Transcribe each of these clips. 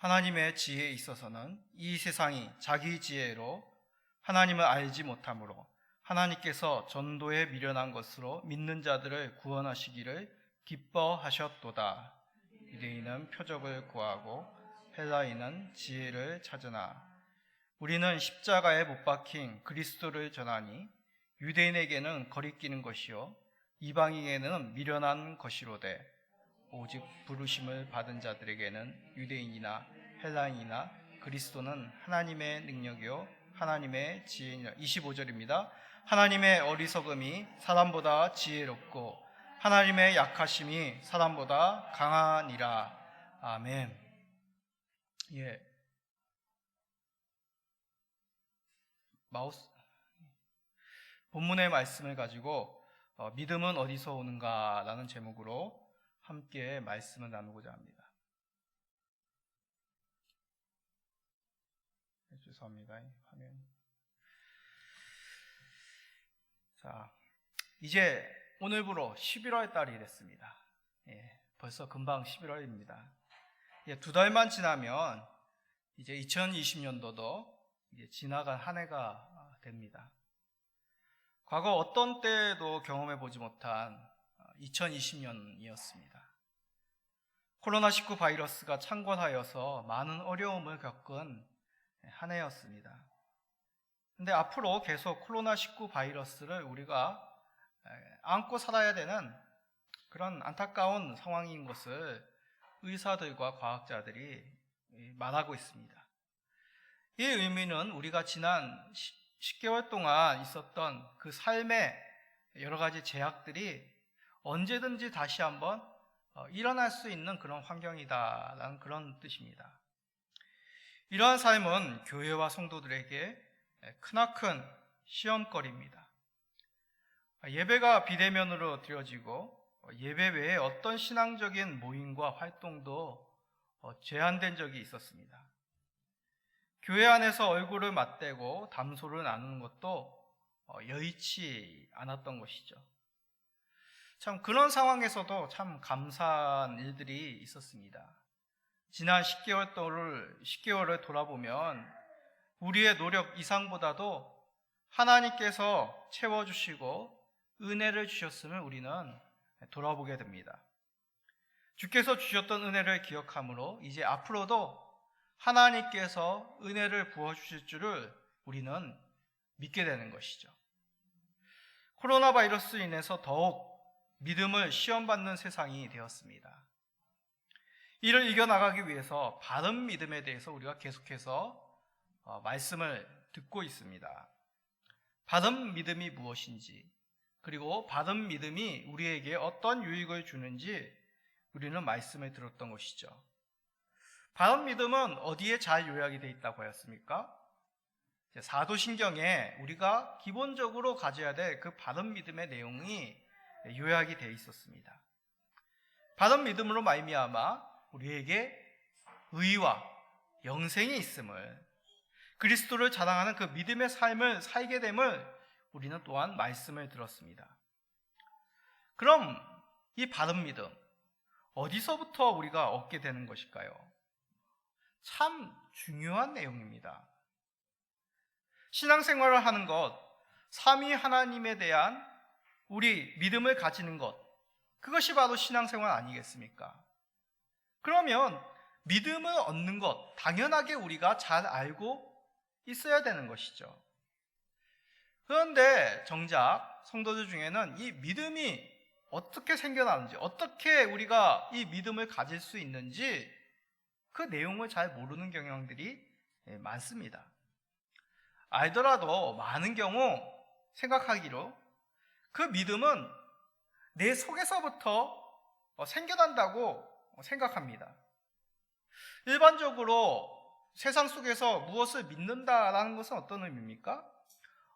하나님의 지혜에 있어서는 이 세상이 자기 지혜로 하나님을 알지 못하므로 하나님께서 전도에 미련한 것으로 믿는 자들을 구원하시기를 기뻐하셨도다. 유대인은 표적을 구하고 헬라인은 지혜를 찾으나 우리는 십자가에 못 박힌 그리스도를 전하니 유대인에게는 거리끼는 것이요 이방인에게는 미련한 것이로되 오직 부르심을 받은 자들에게는 유대인이나 헬라인이나 그리스도는 하나님의 능력이요 하나님의 지혜니라. 25절입니다. 하나님의 어리석음이 사람보다 지혜롭고 하나님의 약하심이 사람보다 강하니라. 아멘. 본문의 말씀을 가지고 믿음은 어디서 오는가 라는 제목으로 함께 말씀을 나누고자 합니다. 죄송합니다. 화면. 자, 이제 오늘부로 11월 달이 됐습니다. 벌써 금방 11월입니다. 2달만 지나면 이제 2020년도도 이제 지나간 한 해가 됩니다. 과거 어떤 때에도 경험해 보지 못한 2020년이었습니다. 코로나19 바이러스가 창궐하여서 많은 어려움을 겪은 한 해였습니다. 근데 앞으로 계속 코로나19 바이러스를 우리가 안고 살아야 되는 그런 안타까운 상황인 것을 의사들과 과학자들이 말하고 있습니다. 이 의미는 우리가 지난 10개월 동안 있었던 그 삶의 여러 가지 제약들이 언제든지 다시 한번 일어날 수 있는 그런 환경이다라는 그런 뜻입니다. 이러한 삶은 교회와 성도들에게 크나큰 시험거리입니다. 예배가 비대면으로 드려지고 예배 외에 어떤 신앙적인 모임과 활동도 제한된 적이 있었습니다. 교회 안에서 얼굴을 맞대고 담소를 나누는 것도 여의치 않았던 것이죠. 참 그런 상황에서도 참 감사한 일들이 있었습니다. 지난 10개월을 돌아보면 우리의 노력 이상보다도 하나님께서 채워주시고 은혜를 주셨음을 우리는 돌아보게 됩니다. 주께서 주셨던 은혜를 기억함으로 이제 앞으로도 하나님께서 은혜를 부어주실 줄을 우리는 믿게 되는 것이죠. 코로나 바이러스로 인해서 더욱 믿음을 시험받는 세상이 되었습니다. 이를 이겨나가기 위해서 바른 믿음에 대해서 우리가 계속해서 말씀을 듣고 있습니다. 바른 믿음이 무엇인지, 그리고 바른 믿음이 우리에게 어떤 유익을 주는지 우리는 말씀을 들었던 것이죠. 바른 믿음은 어디에 잘 요약이 되어 있다고 하였습니까? 사도신경에 우리가 기본적으로 가져야 될 그 바른 믿음의 내용이 요약이 되어 있었습니다. 바른 믿음으로 말미암아 우리에게 의와 영생이 있음을, 그리스도를 자랑하는 그 믿음의 삶을 살게 됨을 우리는 또한 말씀을 들었습니다. 그럼 이 바른 믿음 어디서부터 우리가 얻게 되는 것일까요? 참 중요한 내용입니다. 신앙생활을 하는 것, 삼위 하나님에 대한 우리 믿음을 가지는 것, 그것이 바로 신앙생활 아니겠습니까? 그러면 믿음을 얻는 것, 당연하게 우리가 잘 알고 있어야 되는 것이죠. 그런데 정작 성도들 중에는 이 믿음이 어떻게 생겨나는지, 어떻게 우리가 이 믿음을 가질 수 있는지 그 내용을 잘 모르는 경향들이 많습니다. 알더라도 많은 경우 생각하기로 그 믿음은 내 속에서부터 생겨난다고 생각합니다. 일반적으로 세상 속에서 무엇을 믿는다라는 것은 어떤 의미입니까?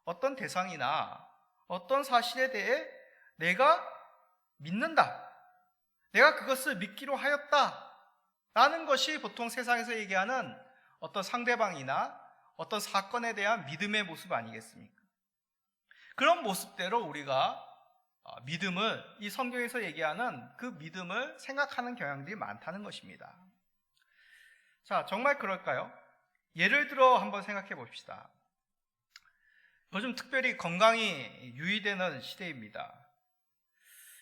어떤 대상이나 어떤 사실에 대해 내가 믿는다, 내가 그것을 믿기로 하였다 라는 것이 보통 세상에서 얘기하는 어떤 상대방이나 어떤 사건에 대한 믿음의 모습 아니겠습니까? 그런 모습대로 우리가 믿음을, 이 성경에서 얘기하는 그 믿음을 생각하는 경향들이 많다는 것입니다. 자, 정말 그럴까요? 예를 들어 한번 생각해 봅시다. 요즘 특별히 건강이 유의되는 시대입니다.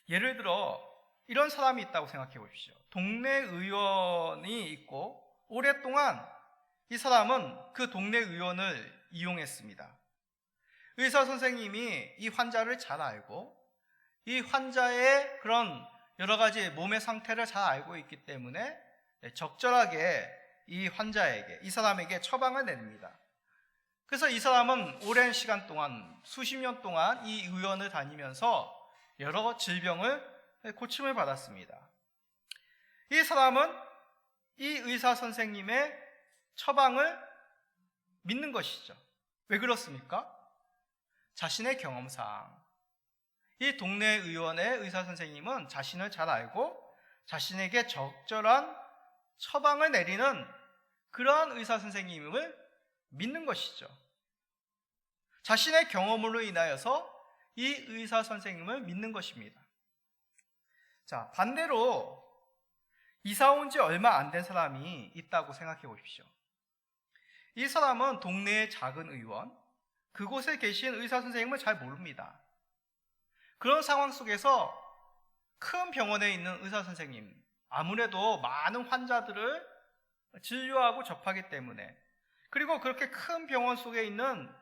예를 들어 이런 사람이 있다고 생각해 보십시오. 동네 의원이 있고 오랫동안 이 사람은 그 동네 의원을 이용했습니다. 의사 선생님이 이 환자를 잘 알고 이 환자의 그런 여러 가지 몸의 상태를 잘 알고 있기 때문에 적절하게 이 환자에게, 이 사람에게 처방을 내립니다. 그래서 이 사람은 오랜 시간 동안, 수십 년 동안 이 의원을 다니면서 여러 질병을 고침을 받았습니다. 이 사람은 이 의사 선생님의 처방을 믿는 것이죠. 왜 그렇습니까? 자신의 경험상 이 동네 의원의 의사 선생님은 자신을 잘 알고 자신에게 적절한 처방을 내리는 그러한 의사 선생님을 믿는 것이죠. 자신의 경험으로 인하여서 이 의사 선생님을 믿는 것입니다. 자, 반대로 이사 온 지 얼마 안 된 사람이 있다고 생각해 보십시오. 이 사람은 동네의 작은 의원, 그곳에 계신 의사 선생님을 잘 모릅니다. 그런 상황 속에서 큰 병원에 있는 의사 선생님, 아무래도 많은 환자들을 진료하고 접하기 때문에, 그리고 그렇게 큰 병원 속에 있는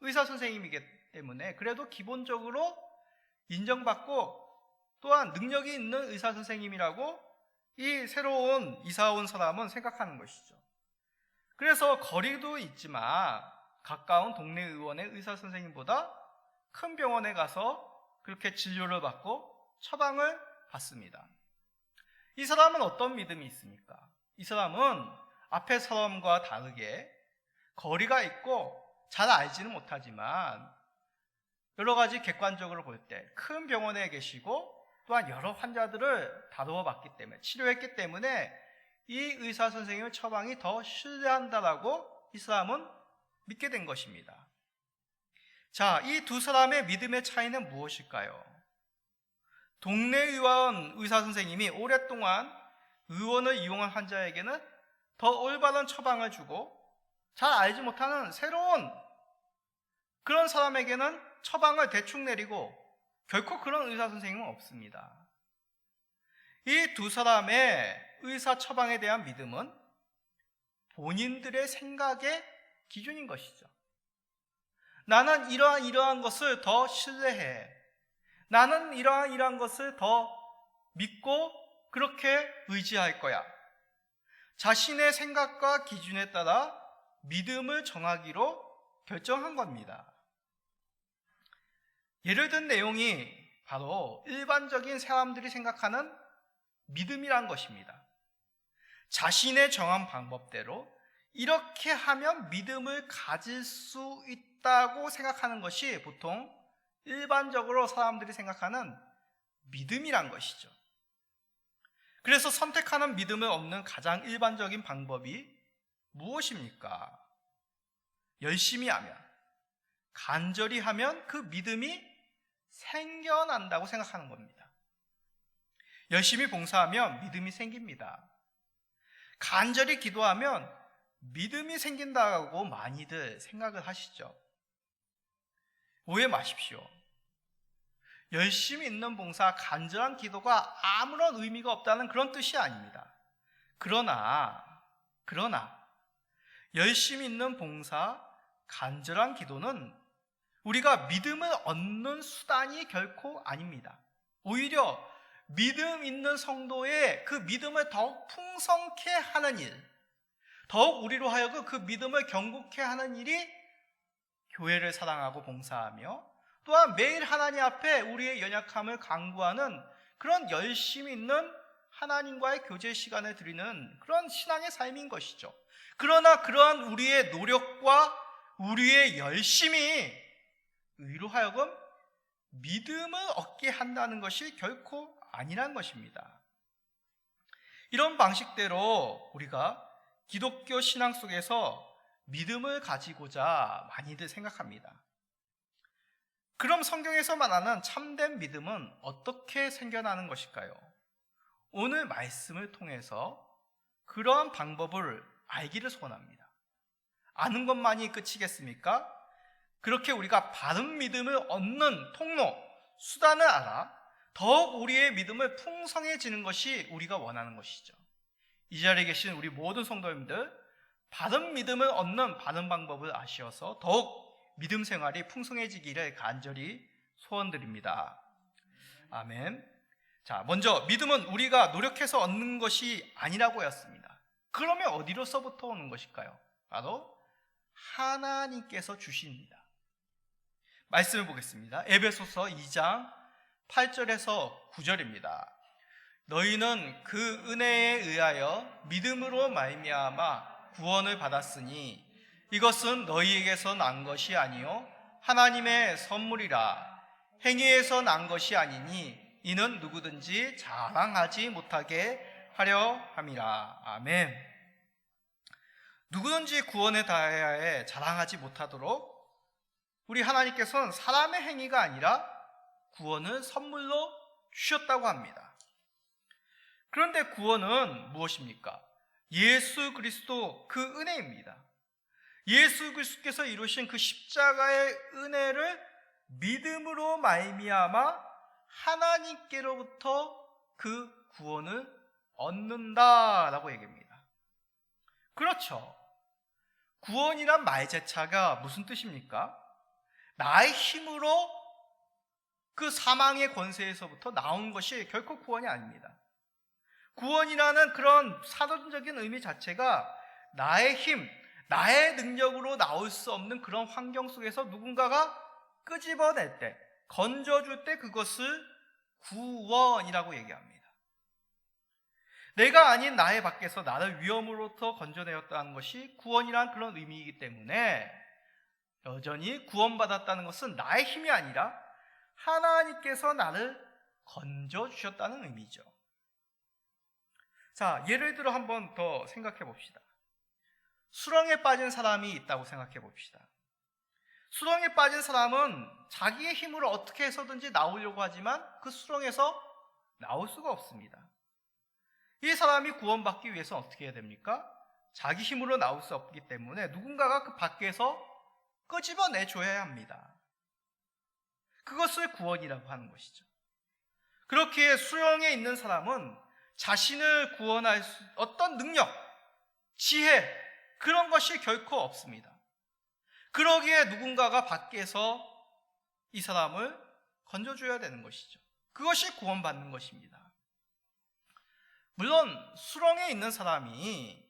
의사 선생님이기 때문에 그래도 기본적으로 인정받고 또한 능력이 있는 의사 선생님이라고 이 새로운 이사 온 사람은 생각하는 것이죠. 그래서 거리도 있지만 가까운 동네 의원의 의사 선생님보다 큰 병원에 가서 그렇게 진료를 받고 처방을 받습니다. 이 사람은 어떤 믿음이 있습니까? 이 사람은 앞에 사람과 다르게 거리가 있고 잘 알지는 못하지만 여러 가지 객관적으로 볼 때 큰 병원에 계시고 또한 여러 환자들을 다루어 봤기 때문에, 치료했기 때문에 이 의사 선생님의 처방이 더 신뢰한다라고 이 사람은 믿게 된 것입니다. 자, 이 두 사람의 믿음의 차이는 무엇일까요? 동네 의원 의사 선생님이 오랫동안 의원을 이용한 환자에게는 더 올바른 처방을 주고 잘 알지 못하는 새로운 그런 사람에게는 처방을 대충 내리고 결코 그런 의사 선생님은 없습니다. 이 두 사람의 의사 처방에 대한 믿음은 본인들의 생각의 기준인 것이죠. 나는 이러한 것을 더 신뢰해. 나는 이러한 것을 더 믿고 그렇게 의지할 거야. 자신의 생각과 기준에 따라 믿음을 정하기로 결정한 겁니다. 예를 든 내용이 바로 일반적인 사람들이 생각하는 믿음이란 것입니다. 자신의 정한 방법대로 이렇게 하면 믿음을 가질 수 있다고 생각하는 것이 보통 일반적으로 사람들이 생각하는 믿음이란 것이죠. 그래서 선택하는 믿음을 얻는 가장 일반적인 방법이 무엇입니까? 열심히 하면, 간절히 하면 그 믿음이 생겨난다고 생각하는 겁니다. 열심히 봉사하면 믿음이 생깁니다. 간절히 기도하면 믿음이 생긴다고 많이들 생각을 하시죠. 오해 마십시오. 열심히 있는 봉사, 간절한 기도가 아무런 의미가 없다는 그런 뜻이 아닙니다. 그러나 열심히 있는 봉사, 간절한 기도는 우리가 믿음을 얻는 수단이 결코 아닙니다. 오히려 믿음 있는 성도의 그 믿음을 더욱 풍성케 하는 일, 더욱 우리로 하여금 그 믿음을 견고케 하는 일이 교회를 사랑하고 봉사하며 또한 매일 하나님 앞에 우리의 연약함을 간구하는 그런 열심히 있는 하나님과의 교제 시간을 드리는 그런 신앙의 삶인 것이죠. 그러나 그러한 우리의 노력과 우리의 열심이 의로 하여금 믿음을 얻게 한다는 것이 결코 아니란 것입니다. 이런 방식대로 우리가 기독교 신앙 속에서 믿음을 가지고자 많이들 생각합니다. 그럼 성경에서 말하는 참된 믿음은 어떻게 생겨나는 것일까요? 오늘 말씀을 통해서 그러한 방법을 알기를 소원합니다. 아는 것만이 끝이겠습니까? 그렇게 우리가 바른 믿음을 얻는 통로, 수단을 알아 더욱 우리의 믿음을 풍성해지는 것이 우리가 원하는 것이죠. 이 자리에 계신 우리 모든 성도님들, 바른 믿음을 얻는 바른 방법을 아시어서 더욱 믿음 생활이 풍성해지기를 간절히 소원드립니다. 아멘. 자, 먼저 믿음은 우리가 노력해서 얻는 것이 아니라고 했습니다. 그러면 어디로서부터 오는 것일까요? 바로 하나님께서 주십니다. 말씀을 보겠습니다. 에베소서 2장 8절에서 9절입니다. 너희는 그 은혜에 의하여 믿음으로 말미암아 구원을 받았으니 이것은 너희에게서 난 것이 아니요 하나님의 선물이라. 행위에서 난 것이 아니니 이는 누구든지 자랑하지 못하게 하려 함이라. 아멘. 누구든지 구원에 대하여 자랑하지 못하도록 우리 하나님께서는 사람의 행위가 아니라 구원을 선물로 주셨다고 합니다. 그런데 구원은 무엇입니까? 예수 그리스도 그 은혜입니다. 예수 그리스도께서 이루신 그 십자가의 은혜를 믿음으로 말미암아 하나님께로부터 그 구원을 얻는다라고 얘기합니다. 그렇죠. 구원이란 말제차가 무슨 뜻입니까? 나의 힘으로 그 사망의 권세에서부터 나온 것이 결코 구원이 아닙니다. 구원이라는 그런 사전적인 의미 자체가 나의 힘, 나의 능력으로 나올 수 없는 그런 환경 속에서 누군가가 끄집어낼 때, 건져줄 때 그것을 구원이라고 얘기합니다. 내가 아닌 나의 밖에서 나를 위험으로부터 건져내었다는 것이 구원이란 그런 의미이기 때문에 여전히 구원받았다는 것은 나의 힘이 아니라 하나님께서 나를 건져주셨다는 의미죠. 자, 예를 들어 한번 더 생각해 봅시다. 수렁에 빠진 사람이 있다고 생각해 봅시다. 수렁에 빠진 사람은 자기의 힘으로 어떻게 해서든지 나오려고 하지만 그 수렁에서 나올 수가 없습니다. 이 사람이 구원받기 위해서는 어떻게 해야 됩니까? 자기 힘으로 나올 수 없기 때문에 누군가가 그 밖에서 끄집어내줘야 합니다. 그것을 구원이라고 하는 것이죠. 그렇게 수렁에 있는 사람은 자신을 구원할 수 어떤 능력, 지혜 그런 것이 결코 없습니다. 그러기에 누군가가 밖에서 이 사람을 건져줘야 되는 것이죠. 그것이 구원받는 것입니다. 물론 수렁에 있는 사람이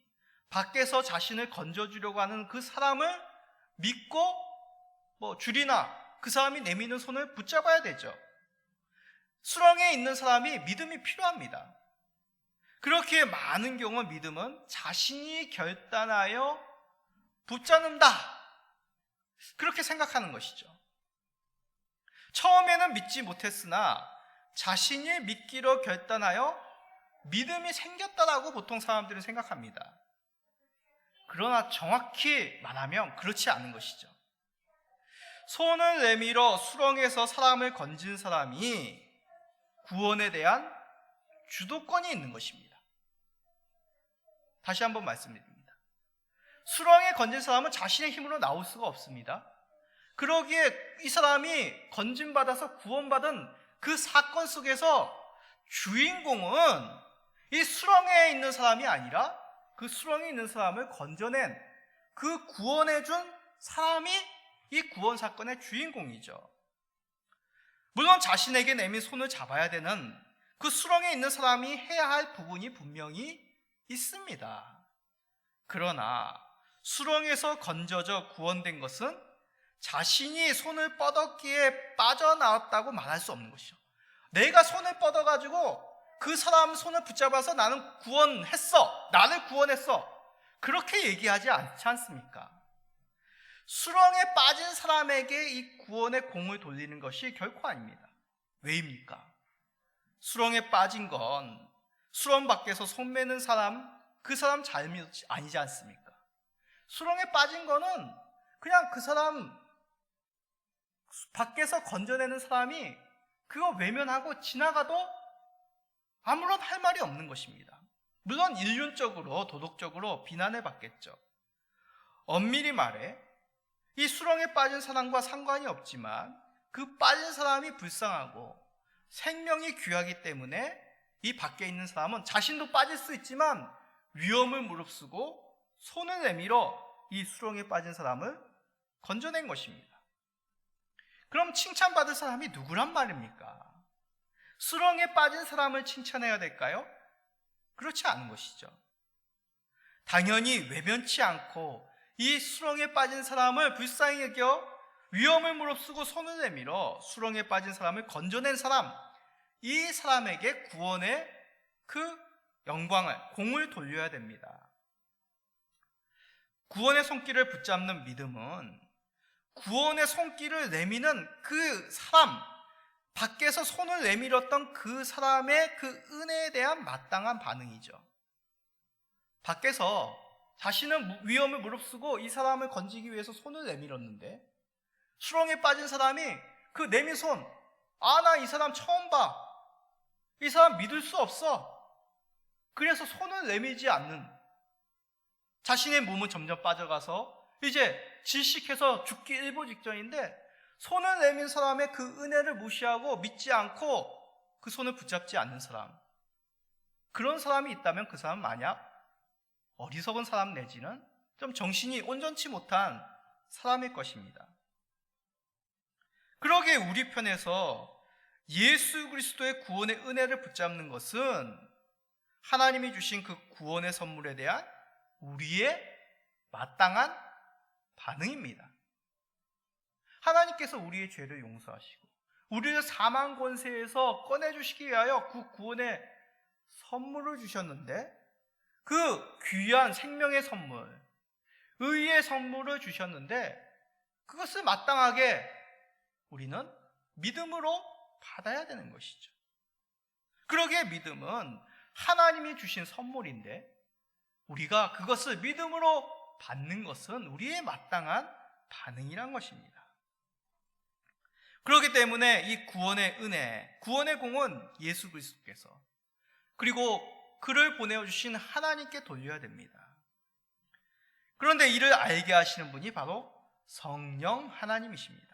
밖에서 자신을 건져주려고 하는 그 사람을 믿고 줄이나 그 사람이 내미는 손을 붙잡아야 되죠. 수렁에 있는 사람이 믿음이 필요합니다. 그렇게 많은 경우 믿음은 자신이 결단하여 붙잡는다, 그렇게 생각하는 것이죠. 처음에는 믿지 못했으나 자신이 믿기로 결단하여 믿음이 생겼다라고 보통 사람들은 생각합니다. 그러나 정확히 말하면 그렇지 않은 것이죠. 손을 내밀어 수렁에서 사람을 건진 사람이 구원에 대한 주도권이 있는 것입니다. 다시 한번 말씀드립니다. 수렁에 건진 사람은 자신의 힘으로 나올 수가 없습니다. 그러기에 이 사람이 건진받아서 구원받은 그 사건 속에서 주인공은 이 수렁에 있는 사람이 아니라 그 수렁에 있는 사람을 건져낸 그 구원해준 사람이 이 구원 사건의 주인공이죠. 물론 자신에게 내민 손을 잡아야 되는 그 수렁에 있는 사람이 해야 할 부분이 분명히 있습니다. 그러나 수렁에서 건져져 구원된 것은 자신이 손을 뻗었기에 빠져나왔다고 말할 수 없는 것이죠. 내가 손을 뻗어가지고 그 사람 손을 붙잡아서 나는 구원했어, 나를 구원했어, 그렇게 얘기하지 않지 않습니까? 수렁에 빠진 사람에게 이 구원의 공을 돌리는 것이 결코 아닙니다. 왜입니까? 수렁에 빠진 건 수렁 밖에서 손 매는 사람, 그 사람 잘못이 아니지 않습니까? 수렁에 빠진 거는 그냥 그 사람 밖에서 건져내는 사람이 그거 외면하고 지나가도 아무런 할 말이 없는 것입니다. 물론 인륜적으로 도덕적으로 비난을 받겠죠. 엄밀히 말해 이 수렁에 빠진 사람과 상관이 없지만 그 빠진 사람이 불쌍하고 생명이 귀하기 때문에 이 밖에 있는 사람은 자신도 빠질 수 있지만 위험을 무릅쓰고 손을 내밀어 이 수렁에 빠진 사람을 건져낸 것입니다. 그럼 칭찬받을 사람이 누구란 말입니까? 수렁에 빠진 사람을 칭찬해야 될까요? 그렇지 않은 것이죠. 당연히 외면치 않고 이 수렁에 빠진 사람을 불쌍히 여겨 위험을 무릅쓰고 손을 내밀어 수렁에 빠진 사람을 건져낸 사람, 이 사람에게 구원의 그 영광을, 공을 돌려야 됩니다. 구원의 손길을 붙잡는 믿음은 구원의 손길을 내미는 그 사람, 밖에서 손을 내밀었던 그 사람의 그 은혜에 대한 마땅한 반응이죠. 밖에서 자신은 위험을 무릅쓰고 이 사람을 건지기 위해서 손을 내밀었는데 수렁에 빠진 사람이 그 내민 손, 나 이 사람 처음 봐, 이 사람 믿을 수 없어, 그래서 손을 내밀지 않는, 자신의 몸은 점점 빠져가서 이제 질식해서 죽기 일보 직전인데 손을 내민 사람의 그 은혜를 무시하고 믿지 않고 그 손을 붙잡지 않는 사람, 그런 사람이 있다면 그 사람은 만약 어리석은 사람 내지는 좀 정신이 온전치 못한 사람일 것입니다. 그러기에 우리 편에서 예수 그리스도의 구원의 은혜를 붙잡는 것은 하나님이 주신 그 구원의 선물에 대한 우리의 마땅한 반응입니다. 하나님께서 우리의 죄를 용서하시고 우리를 사망 권세에서 꺼내주시기 위하여 그 구원의 선물을 주셨는데, 그 귀한 생명의 선물, 의의 선물을 주셨는데 그것을 마땅하게 우리는 믿음으로 받아야 되는 것이죠. 그러기에 믿음은 하나님이 주신 선물인데 우리가 그것을 믿음으로 받는 것은 우리의 마땅한 반응이란 것입니다. 그렇기 때문에 이 구원의 은혜, 구원의 공은 예수 그리스도께서, 그리고 그를 보내주신 하나님께 돌려야 됩니다. 그런데 이를 알게 하시는 분이 바로 성령 하나님이십니다.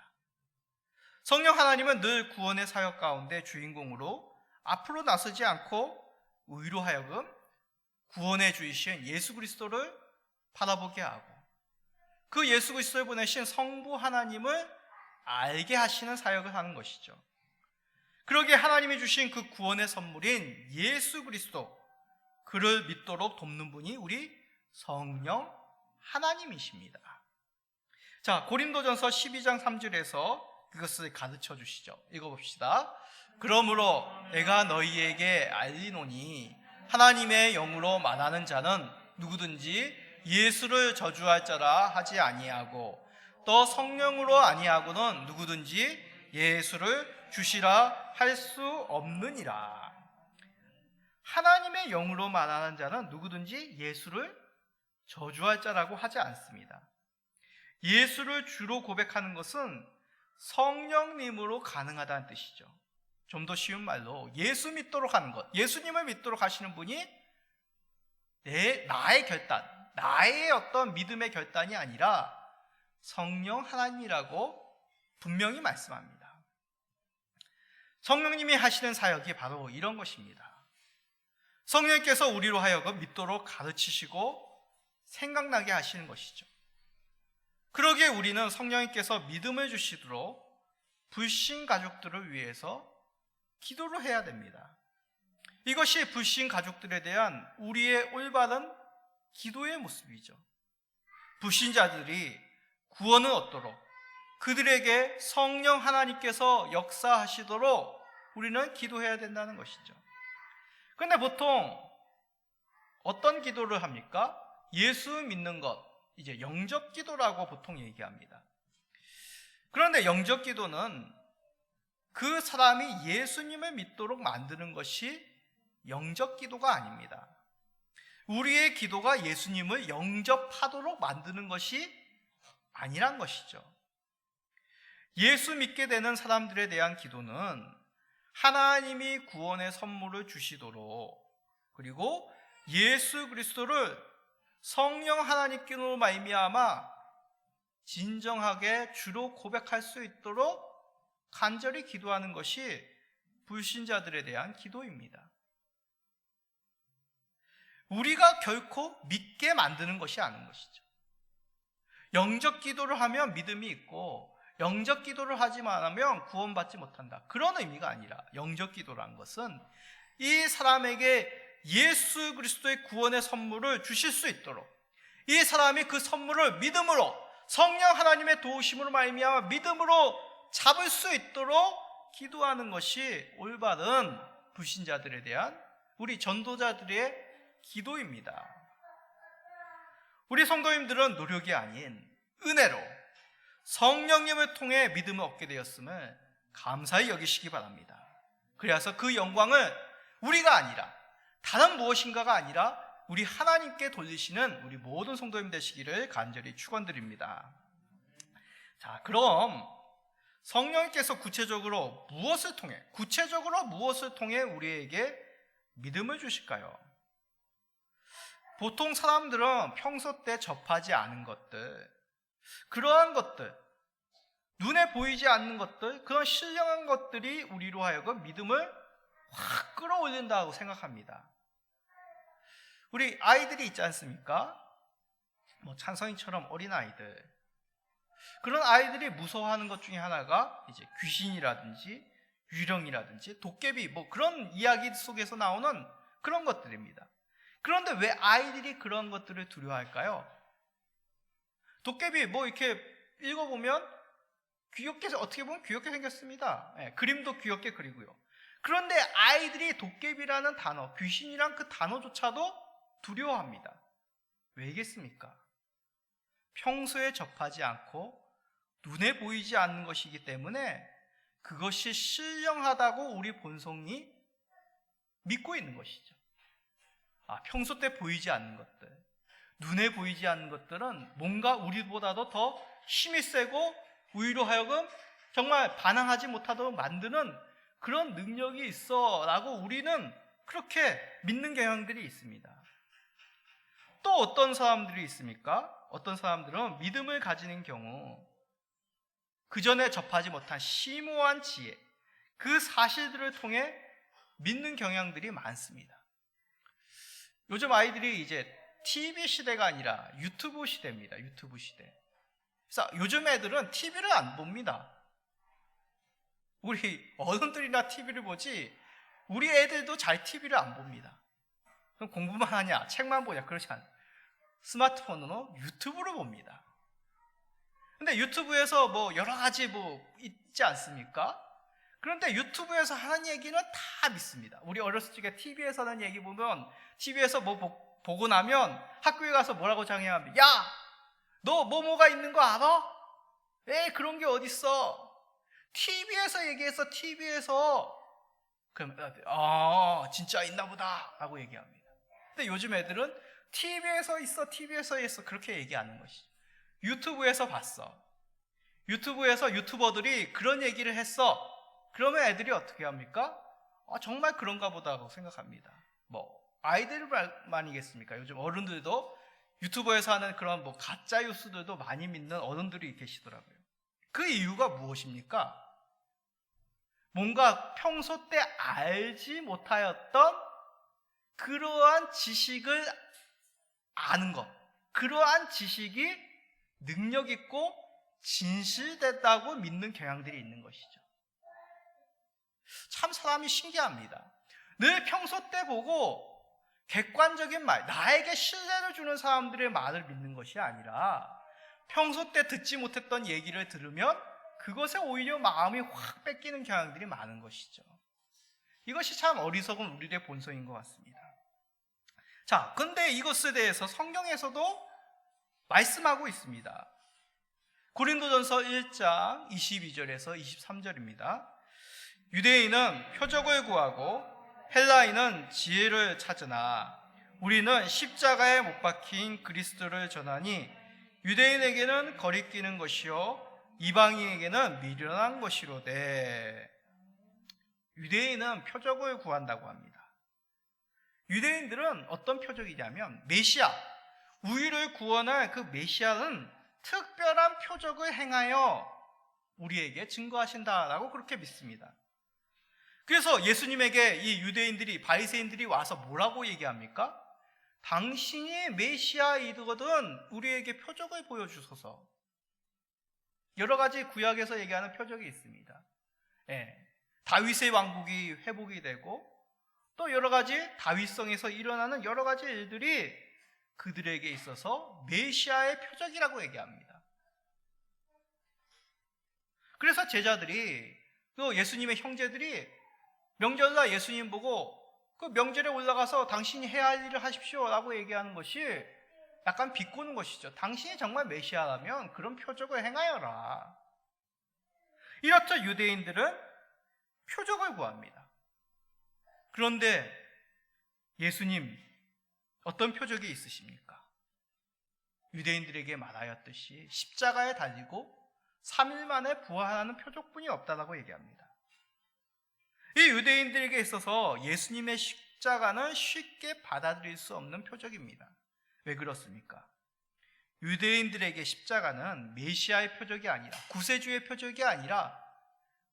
성령 하나님은 늘 구원의 사역 가운데 주인공으로 앞으로 나서지 않고 의로 하여금 구원의 주이신 예수 그리스도를 바라보게 하고 그 예수 그리스도를 보내신 성부 하나님을 알게 하시는 사역을 하는 것이죠. 그러기에 하나님이 주신 그 구원의 선물인 예수 그리스도, 그를 믿도록 돕는 분이 우리 성령 하나님이십니다. 자, 고린도전서 12장 3절에서 그것을 가르쳐 주시죠. 읽어봅시다. 그러므로 내가 너희에게 알리노니 하나님의 영으로 말하는 자는 누구든지 예수를 저주할 자라 하지 아니하고 또 성령으로 아니하고는 누구든지 예수를 주시라 할 수 없느니라. 하나님의 영으로 말하는 자는 누구든지 예수를 저주할 자라고 하지 않습니다. 예수를 주로 고백하는 것은 성령님으로 가능하다는 뜻이죠. 좀 더 쉬운 말로 예수 믿도록 하는 것, 예수님을 믿도록 하시는 분이 나의 결단, 나의 어떤 믿음의 결단이 아니라 성령 하나님이라고 분명히 말씀합니다. 성령님이 하시는 사역이 바로 이런 것입니다. 성령님께서 우리로 하여금 믿도록 가르치시고 생각나게 하시는 것이죠. 그러기에 우리는 성령님께서 믿음을 주시도록 불신 가족들을 위해서 기도를 해야 됩니다. 이것이 불신 가족들에 대한 우리의 올바른 기도의 모습이죠. 불신자들이 구원을 얻도록, 그들에게 성령 하나님께서 역사하시도록 우리는 기도해야 된다는 것이죠. 그런데 보통 어떤 기도를 합니까? 예수 믿는 것, 이제 영접 기도라고 보통 얘기합니다. 그런데 영접 기도는 그 사람이 예수님을 믿도록 만드는 것이 영접 기도가 아닙니다. 우리의 기도가 예수님을 영접하도록 만드는 것이 아니란 것이죠. 예수 믿게 되는 사람들에 대한 기도는 하나님이 구원의 선물을 주시도록, 그리고 예수 그리스도를 성령 하나님께로 말미암아 진정하게 주로 고백할 수 있도록 간절히 기도하는 것이 불신자들에 대한 기도입니다. 우리가 결코 믿게 만드는 것이 아닌 것이죠. 영적 기도를 하면 믿음이 있고 영적 기도를 하지만 않으면 구원받지 못한다, 그런 의미가 아니라, 영적 기도란 것은 이 사람에게 예수 그리스도의 구원의 선물을 주실 수 있도록, 이 사람이 그 선물을 믿음으로, 성령 하나님의 도우심으로 말미암아 믿음으로 잡을 수 있도록 기도하는 것이 올바른 불신자들에 대한, 우리 전도자들의 기도입니다. 우리 성도님들은 노력이 아닌 은혜로 성령님을 통해 믿음을 얻게 되었음을 감사히 여기시기 바랍니다. 그래서 그 영광을 우리가 아니라, 다른 무엇인가가 아니라 우리 하나님께 돌리시는 우리 모든 성도님 되시기를 간절히 축원드립니다. 자, 그럼 성령님께서 구체적으로 무엇을 통해 우리에게 믿음을 주실까요? 보통 사람들은 평소 때 접하지 않은 것들, 그러한 것들, 눈에 보이지 않는 것들, 그런 신령한 것들이 우리로 하여금 믿음을 확 끌어올린다고 생각합니다. 우리 아이들이 있지 않습니까? 찬성이처럼 어린 아이들, 그런 아이들이 무서워하는 것 중에 하나가 이제 귀신이라든지 유령이라든지 도깨비, 그런 이야기 속에서 나오는 그런 것들입니다. 그런데 왜 아이들이 그런 것들을 두려워할까요? 도깨비 이렇게 읽어보면 어떻게 보면 귀엽게 생겼습니다. 그림도 귀엽게 그리고요. 그런데 아이들이 도깨비라는 단어, 귀신이란 그 단어조차도 두려워합니다. 왜겠습니까? 평소에 접하지 않고 눈에 보이지 않는 것이기 때문에 그것이 신령하다고 우리 본성이 믿고 있는 것이죠. 평소 때 보이지 않는 것들, 눈에 보이지 않는 것들은 뭔가 우리보다도 더 힘이 세고 우리로 하여금 정말 반항하지 못하도록 만드는 그런 능력이 있어 라고 우리는 그렇게 믿는 경향들이 있습니다. 또 어떤 사람들이 있습니까? 어떤 사람들은 믿음을 가지는 경우 그 전에 접하지 못한 심오한 지혜, 그 사실들을 통해 믿는 경향들이 많습니다. 요즘 아이들이 이제 TV 시대가 아니라 유튜브 시대입니다. 유튜브 시대. 그래서 요즘 애들은 TV를 안 봅니다. 우리 어른들이나 TV를 보지 우리 애들도 잘 TV를 안 봅니다. 그럼 공부만 하냐, 책만 보냐, 그렇지 않아요. 스마트폰으로 유튜브를 봅니다. 근데 유튜브에서 여러 가지 있지 않습니까? 그런데 유튜브에서 하는 얘기는 다 믿습니다. 우리 어렸을 적에 TV에서 하는 얘기 보면, TV에서 보고 나면 학교에 가서 뭐라고 장애하면, 야! 너 뭐가 있는 거 알아? 그런 게 어딨어? TV에서 얘기해서 TV에서. 그럼 진짜 있나 보다 라고 얘기합니다. 근데 요즘 애들은 TV에서 있어, TV에서 있어, 그렇게 얘기하는 것이죠. 유튜브에서 봤어. 유튜브에서 유튜버들이 그런 얘기를 했어. 그러면 애들이 어떻게 합니까? 정말 그런가 보다 하고 생각합니다. 아이들만이겠습니까? 요즘 어른들도 유튜브에서 하는 그런 가짜 뉴스들도 많이 믿는 어른들이 계시더라고요. 그 이유가 무엇입니까? 뭔가 평소 때 알지 못하였던 그러한 지식을 아는 것, 그러한 지식이 능력 있고 진실됐다고 믿는 경향들이 있는 것이죠. 참 사람이 신기합니다. 늘 평소 때 보고 객관적인 말, 나에게 신뢰를 주는 사람들의 말을 믿는 것이 아니라 평소 때 듣지 못했던 얘기를 들으면 그것에 오히려 마음이 확 뺏기는 경향들이 많은 것이죠. 이것이 참 어리석은 우리의 본성인 것 같습니다. 자, 근데 이것에 대해서 성경에서도 말씀하고 있습니다. 고린도전서 1장 22절에서 23절입니다. 유대인은 표적을 구하고 헬라인은 지혜를 찾으나 우리는 십자가에 못 박힌 그리스도를 전하니 유대인에게는 거리끼는 것이요 이방인에게는 미련한 것이로되. 유대인은 표적을 구한다고 합니다. 유대인들은 어떤 표적이냐면 메시아, 우리를 구원할 그 메시아는 특별한 표적을 행하여 우리에게 증거하신다라고 그렇게 믿습니다. 그래서 예수님에게 이 유대인들이, 바리새인들이 와서 뭐라고 얘기합니까? 당신이 메시아이거든 우리에게 표적을 보여주소서. 여러 가지 구약에서 얘기하는 표적이 있습니다. 다윗의 왕국이 회복이 되고 또 여러 가지 다윗성에서 일어나는 여러 가지 일들이 그들에게 있어서 메시아의 표적이라고 얘기합니다. 그래서 제자들이, 또 예수님의 형제들이 명절날 예수님 보고 그 명절에 올라가서 당신이 해야 할 일을 하십시오 라고 얘기하는 것이 약간 비꼬는 것이죠. 당신이 정말 메시아라면 그런 표적을 행하여라. 이렇듯 유대인들은 표적을 구합니다. 그런데 예수님 어떤 표적이 있으십니까? 유대인들에게 말하였듯이 십자가에 달리고 3일 만에 부활하는 표적뿐이 없다라고 얘기합니다. 이 유대인들에게 있어서 예수님의 십자가는 쉽게 받아들일 수 없는 표적입니다. 왜 그렇습니까? 유대인들에게 십자가는 메시아의 표적이 아니라, 구세주의 표적이 아니라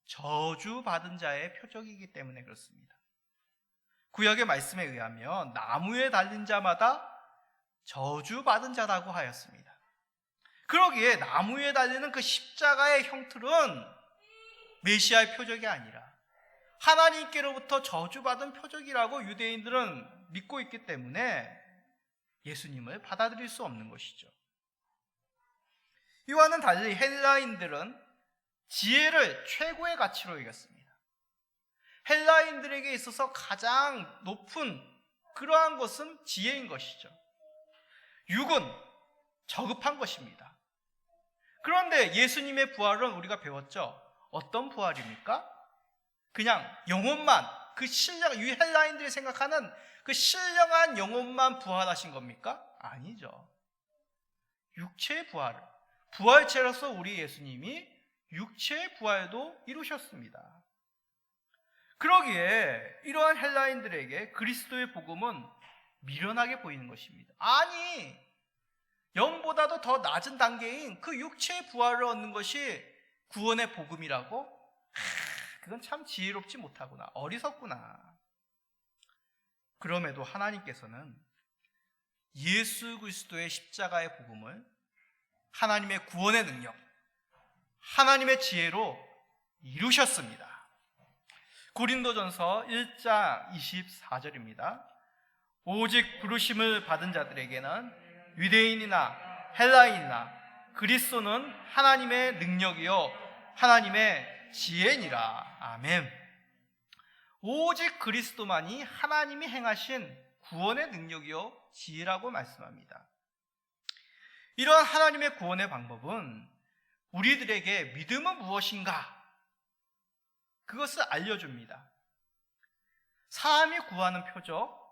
저주받은 자의 표적이기 때문에 그렇습니다. 구약의 말씀에 의하면 나무에 달린 자마다 저주받은 자라고 하였습니다. 그러기에 나무에 달리는 그 십자가의 형틀은 메시아의 표적이 아니라 하나님께로부터 저주받은 표적이라고 유대인들은 믿고 있기 때문에 예수님을 받아들일 수 없는 것이죠. 이와는 달리 헬라인들은 지혜를 최고의 가치로 여겼습니다. 헬라인들에게 있어서 가장 높은 그러한 것은 지혜인 것이죠. 육은 저급한 것입니다. 그런데 예수님의 부활은 우리가 배웠죠. 어떤 부활입니까? 그냥 영혼만, 그 신령, 이 헬라인들이 생각하는 그 신령한 영혼만 부활하신 겁니까? 아니죠. 육체의 부활을, 부활체로서 우리 예수님이 육체의 부활도 이루셨습니다. 그러기에 이러한 헬라인들에게 그리스도의 복음은 미련하게 보이는 것입니다. 아니, 영보다도 더 낮은 단계인 그 육체의 부활을 얻는 것이 구원의 복음이라고? 그건 참 지혜롭지 못하구나, 어리석구나. 그럼에도 하나님께서는 예수 그리스도의 십자가의 복음을 하나님의 구원의 능력, 하나님의 지혜로 이루셨습니다. 고린도전서 1장 24절입니다. 오직 부르심을 받은 자들에게는 유대인이나 헬라인이나 그리스도는 하나님의 능력이요 하나님의 지혜니라. 아멘. 오직 그리스도만이 하나님이 행하신 구원의 능력이요 지혜라고 말씀합니다. 이러한 하나님의 구원의 방법은 우리들에게 믿음은 무엇인가? 그것을 알려줍니다. 사람이 구하는 표적,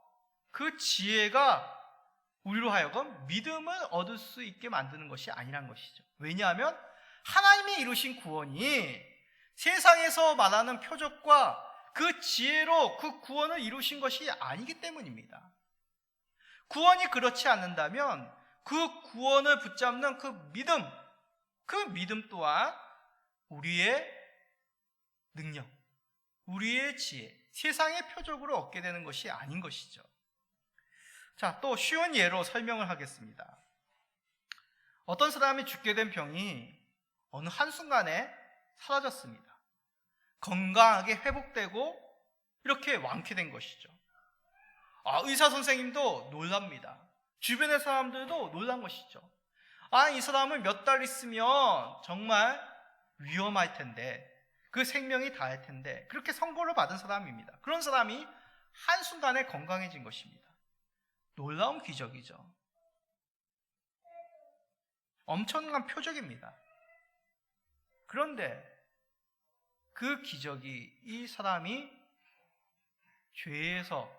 그 지혜가 우리로 하여금 믿음을 얻을 수 있게 만드는 것이 아니란 것이죠. 왜냐하면 하나님이 이루신 구원이 세상에서 말하는 표적과 그 지혜로 그 구원을 이루신 것이 아니기 때문입니다. 구원이 그렇지 않는다면 그 구원을 붙잡는 그 믿음 또한 우리의 능력, 우리의 지혜, 세상의 표적으로 얻게 되는 것이 아닌 것이죠. 자, 또 쉬운 예로 설명을 하겠습니다. 어떤 사람이 죽게 된 병이 어느 한순간에 사라졌습니다. 건강하게 회복되고 이렇게 완쾌된 것이죠. 의사 선생님도 놀랍니다. 주변의 사람들도 놀란 것이죠. 이 사람을 몇 달 있으면 정말 위험할 텐데, 그 생명이 다할 텐데, 그렇게 선고를 받은 사람입니다. 그런 사람이 한순간에 건강해진 것입니다. 놀라운 기적이죠. 엄청난 표적입니다. 그런데 그 기적이 이 사람이 죄에서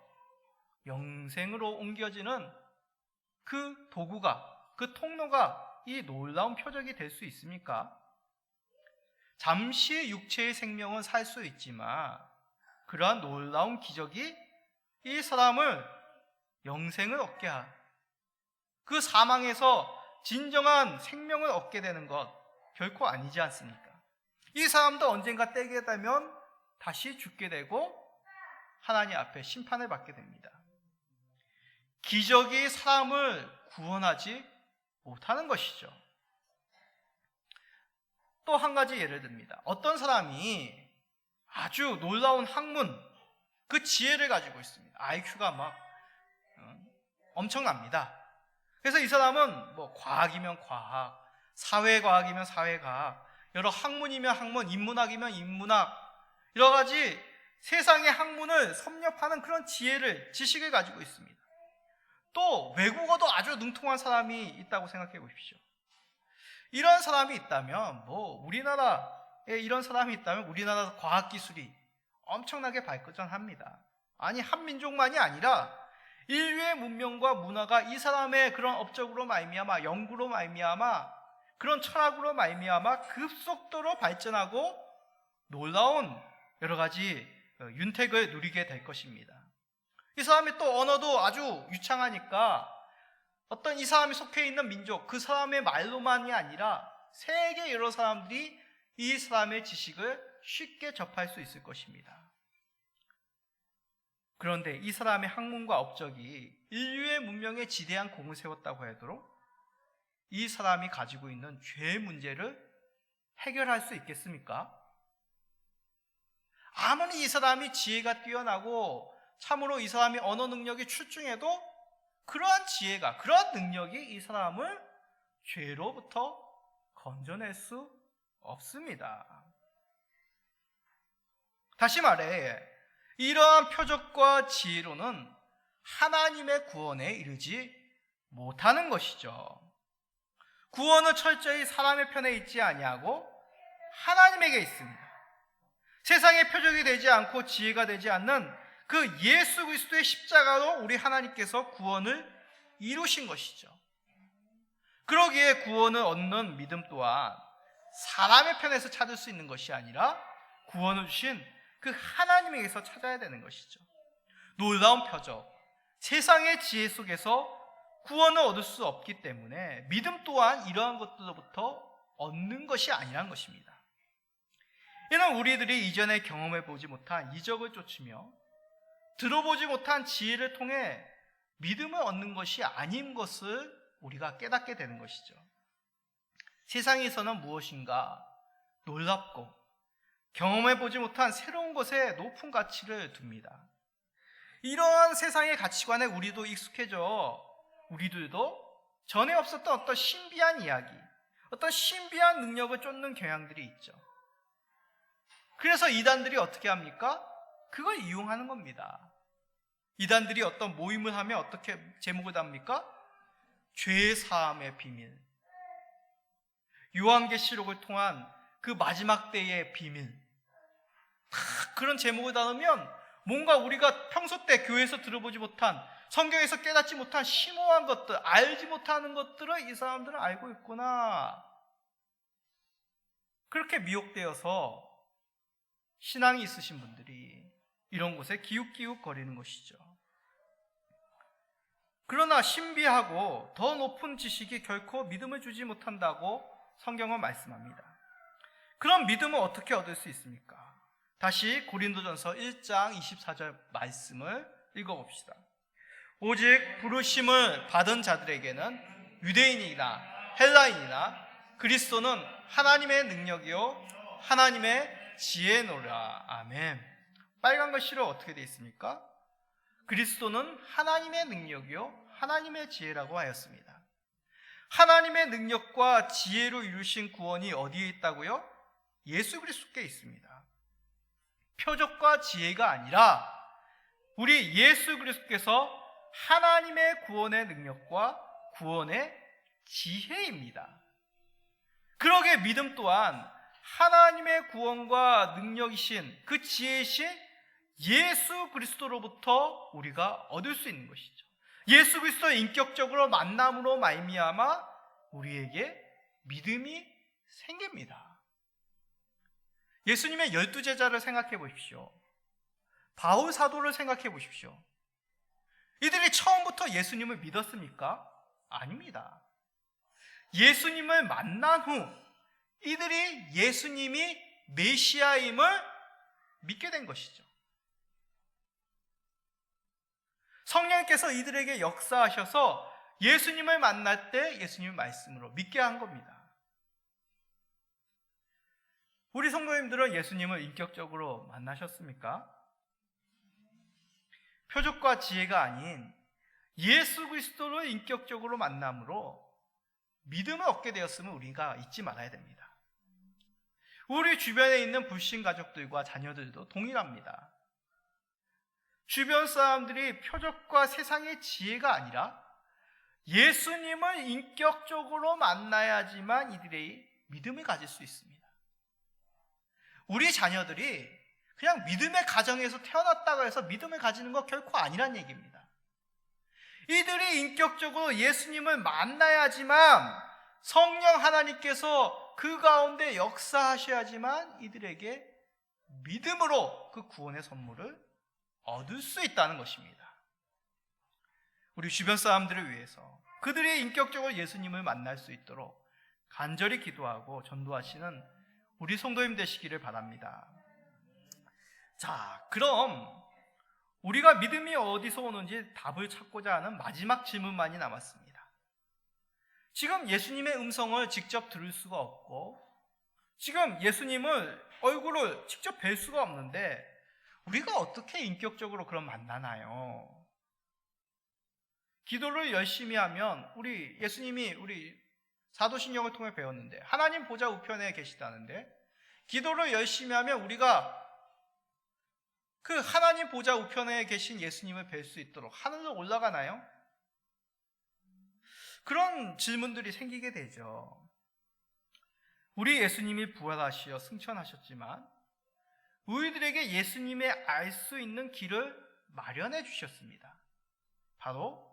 영생으로 옮겨지는 그 도구가, 그 통로가 이 놀라운 표적이 될 수 있습니까? 잠시 육체의 생명은 살 수 있지만 그러한 놀라운 기적이 이 사람을 영생을 얻게 그 사망에서 진정한 생명을 얻게 되는 것 결코 아니지 않습니까? 이 사람도 언젠가 때게 되면 다시 죽게 되고 하나님 앞에 심판을 받게 됩니다. 기적이 사람을 구원하지 못하는 것이죠. 또 한 가지 예를 듭니다. 어떤 사람이 아주 놀라운 학문, 그 지혜를 가지고 있습니다. IQ가 막 엄청납니다. 그래서 이 사람은 뭐 과학이면 과학, 사회과학이면 사회과학, 여러 학문이면 학문, 인문학이면 인문학, 여러 가지 세상의 학문을 섭렵하는 그런 지식을 가지고 있습니다. 또 외국어도 아주 능통한 사람이 있다고 생각해 보십시오. 이런 사람이 있다면 우리나라에 이런 사람이 있다면 우리나라 과학기술이 엄청나게 발전합니다. 아니, 한민족만이 아니라 인류의 문명과 문화가 이 사람의 그런 업적으로 말미암아, 연구로 말미암아, 그런 철학으로 말미암아 급속도로 발전하고 놀라운 여러 가지 윤택을 누리게 될 것입니다. 이 사람이 또 언어도 아주 유창하니까 어떤 이 사람이 속해 있는 민족, 그 사람의 말로만이 아니라 세계 여러 사람들이 이 사람의 지식을 쉽게 접할 수 있을 것입니다. 그런데 이 사람의 학문과 업적이 인류의 문명에 지대한 공을 세웠다고 해도 이 사람이 가지고 있는 죄의 문제를 해결할 수 있겠습니까? 아무리 이 사람이 지혜가 뛰어나고 참으로 이 사람이 언어 능력이 출중해도 그러한 지혜가, 그러한 능력이 이 사람을 죄로부터 건져낼 수 없습니다. 다시 말해, 이러한 표적과 지혜로는 하나님의 구원에 이르지 못하는 것이죠. 구원은 철저히 사람의 편에 있지 아니하고 하나님에게 있습니다. 세상의 표적이 되지 않고 지혜가 되지 않는 그 예수 그리스도의 십자가로 우리 하나님께서 구원을 이루신 것이죠. 그러기에 구원을 얻는 믿음 또한 사람의 편에서 찾을 수 있는 것이 아니라 구원을 주신 그 하나님에게서 찾아야 되는 것이죠. 놀라운 표적, 세상의 지혜 속에서 구원을 얻을 수 없기 때문에 믿음 또한 이러한 것들로부터 얻는 것이 아니란 것입니다. 이는 우리들이 이전에 경험해 보지 못한 이적을 쫓으며 들어보지 못한 지혜를 통해 믿음을 얻는 것이 아닌 것을 우리가 깨닫게 되는 것이죠. 세상에서는 무엇인가 놀랍고 경험해 보지 못한 새로운 것에 높은 가치를 둡니다. 이러한 세상의 가치관에 우리도 익숙해져 우리들도 전에 없었던 어떤 신비한 이야기, 어떤 신비한 능력을 쫓는 경향들이 있죠. 그래서 이단들이 어떻게 합니까? 그걸 이용하는 겁니다. 이단들이 어떤 모임을 하면 어떻게 제목을 답니까? 죄사함의 비밀, 요한계시록을 통한 그 마지막 때의 비밀, 그런 제목을 달으면 뭔가 우리가 평소 때 교회에서 들어보지 못한, 성경에서 깨닫지 못한 심오한 것들, 알지 못하는 것들을 이 사람들은 알고 있구나, 그렇게 미혹되어서 신앙이 있으신 분들이 이런 곳에 기웃기웃 거리는 것이죠. 그러나 신비하고 더 높은 지식이 결코 믿음을 주지 못한다고 성경은 말씀합니다. 그럼 믿음을 어떻게 얻을 수 있습니까? 다시 고린도전서 1장 24절 말씀을 읽어봅시다. 오직 부르심을 받은 자들에게는 유대인이나 헬라인이나 그리스도는 하나님의 능력이요 하나님의 지혜노라. 아멘. 빨간 글씨로 어떻게 되어 있습니까? 그리스도는 하나님의 능력이요 하나님의 지혜라고 하였습니다. 하나님의 능력과 지혜로 이루신 구원이 어디에 있다고요? 예수 그리스도께 있습니다. 표적과 지혜가 아니라 우리 예수 그리스도께서 하나님의 구원의 능력과 구원의 지혜입니다. 그러기에 믿음 또한 하나님의 구원과 능력이신 그 지혜이신 예수 그리스도로부터 우리가 얻을 수 있는 것이죠. 예수 그리스도의 인격적으로 만남으로 말미암아 우리에게 믿음이 생깁니다. 예수님의 12제자를 생각해 보십시오. 바울 사도를 생각해 보십시오. 이들이 처음부터 예수님을 믿었습니까? 아닙니다. 예수님을 만난 후 이들이 예수님이 메시아임을 믿게 된 것이죠. 성령께서 이들에게 역사하셔서 예수님을 만날 때 예수님의 말씀으로 믿게 한 겁니다. 우리 성도님들은 예수님을 인격적으로 만나셨습니까? 표적과 지혜가 아닌 예수 그리스도를 인격적으로 만남으로 믿음을 얻게 되었음을 우리가 잊지 말아야 됩니다. 우리 주변에 있는 불신 가족들과 자녀들도 동일합니다. 주변 사람들이 표적과 세상의 지혜가 아니라 예수님을 인격적으로 만나야지만 이들이 믿음을 가질 수 있습니다. 우리 자녀들이 그냥 믿음의 가정에서 태어났다고 해서 믿음을 가지는 거 결코 아니란 얘기입니다. 이들이 인격적으로 예수님을 만나야지만 성령 하나님께서 그 가운데 역사하셔야지만 이들에게 믿음으로 그 구원의 선물을 얻을 수 있다는 것입니다. 우리 주변 사람들을 위해서 그들이 인격적으로 예수님을 만날 수 있도록 간절히 기도하고 전도하시는 우리 성도님 되시기를 바랍니다. 자, 그럼 우리가 믿음이 어디서 오는지 답을 찾고자 하는 마지막 질문만이 남았습니다. 지금 예수님의 음성을 직접 들을 수가 없고 지금 예수님을 얼굴을 직접 뵐 수가 없는데 우리가 어떻게 인격적으로 그럼 만나나요? 기도를 열심히 하면 우리 예수님이 우리 사도신경을 통해 배웠는데 하나님 보좌 우편에 계시다는데 기도를 열심히 하면 우리가 그 하나님 보좌 우편에 계신 예수님을 뵐 수 있도록 하늘로 올라가나요? 그런 질문들이 생기게 되죠. 우리 예수님이 부활하시어 승천하셨지만 우리들에게 예수님의 알 수 있는 길을 마련해 주셨습니다. 바로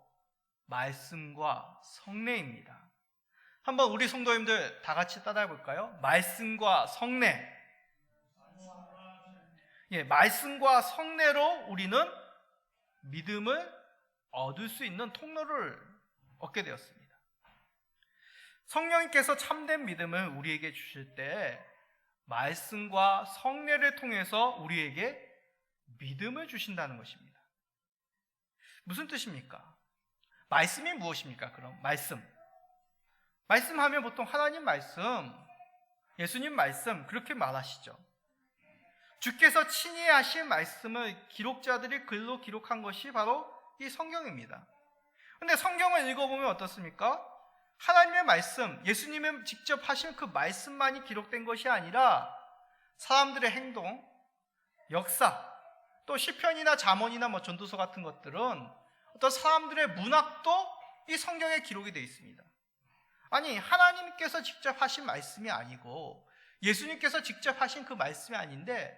말씀과 성례입니다. 한번 우리 성도님들 다 같이 따라해 볼까요? 말씀과 성례. 말씀과 성례로 우리는 믿음을 얻을 수 있는 통로를 얻게 되었습니다. 성령님께서 참된 믿음을 우리에게 주실 때 말씀과 성례를 통해서 우리에게 믿음을 주신다는 것입니다. 무슨 뜻입니까? 말씀이 무엇입니까? 그럼 말씀하면 보통 하나님 말씀, 예수님 말씀 그렇게 말하시죠. 주께서 친히 하신 말씀을 기록자들이 글로 기록한 것이 바로 이 성경입니다. 그런데 성경을 읽어보면 어떻습니까? 하나님의 말씀, 예수님이 직접 하신 그 말씀만이 기록된 것이 아니라 사람들의 행동, 역사, 또 시편이나 잠언이나 전도서 같은 것들은 어떤 사람들의 문학도 이 성경에 기록이 되어 있습니다. 아니, 하나님께서 직접 하신 말씀이 아니고 예수님께서 직접 하신 그 말씀이 아닌데